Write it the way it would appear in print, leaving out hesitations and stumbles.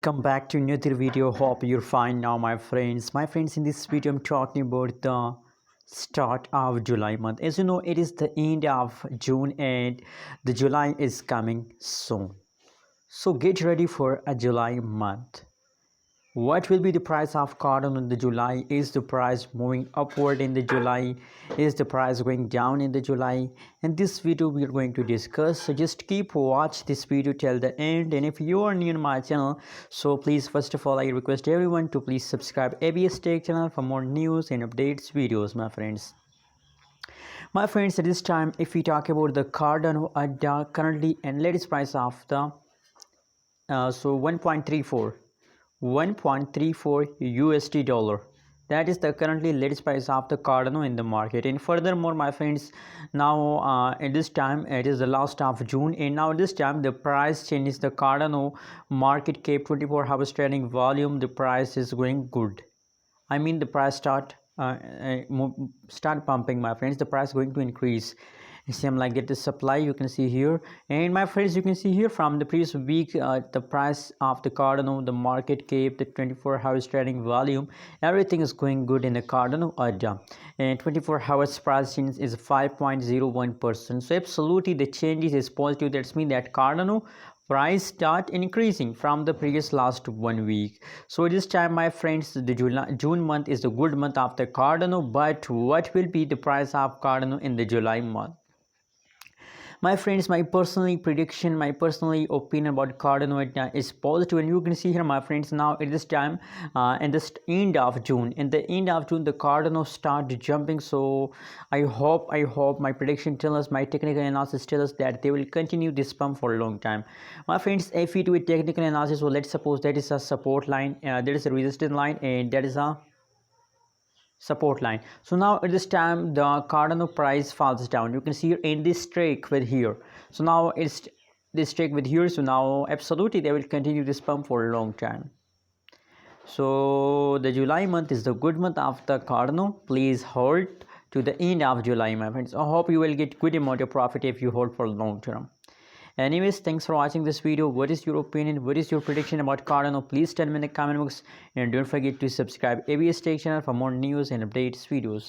Come back to another video. Hope you're fine now, my friends. In this video I'm talking about the start of July month. As you know, it is the end of June and the July is coming soon. So get ready for a July month. What will be the price of cotton in the July? Is the price moving upward in the July? Is the price going down in the July? In this video we are going to discuss, so just keep watch this video till the end. And if you are new to my channel, so please, first of all, I request everyone to please subscribe ABS Tech channel for more news and updates videos, my friends. At this time, if we talk about the Cardano currently and latest price of the 1.34 USD dollar. That is the currently latest price of the Cardano in the market. And furthermore, my friends, now at this time it is the last of June, and now this time the price changes. The Cardano market cap 24 hours trading volume, the price is going good. I mean, the price start pumping, my friends. The price going to increase. Same like that, the supply you can see here. And my friends, you can see here from the previous week, the price of the Cardano, the market cap, the 24 hours trading volume, everything is going good in the Cardano ADA. And 24 hours price change is 5.01%. So absolutely the changes is positive. That's mean that Cardano price start increasing from the previous last 1 week. So this time, my friends, the June month is the good month of the Cardano. But what will be the price of Cardano in the July month? My friends, my personally prediction, my personally opinion about Cardano is positive. And you can see here, my friends, now at this time, in the end of June, the Cardano start jumping. So I hope my prediction tells us, my technical analysis tells us that they will continue this pump for a long time. My friends, if we do a technical analysis, well, let's suppose that is a support line, there is a resistance line, and that is a support line. So now at this time the Cardano price falls down. You can see here in this streak with here. So now it's this streak with here. So now absolutely they will continue this pump for a long time. So the July month is the good month of the Cardano. Please hold to the end of July, my friends. I hope you will get good amount of profit if you hold for long term. Anyways, thanks for watching this video. What is your opinion? What is your prediction about Cardano? Please tell me in the comment box, and don't forget to subscribe ABS Tech channel for more news and updates videos.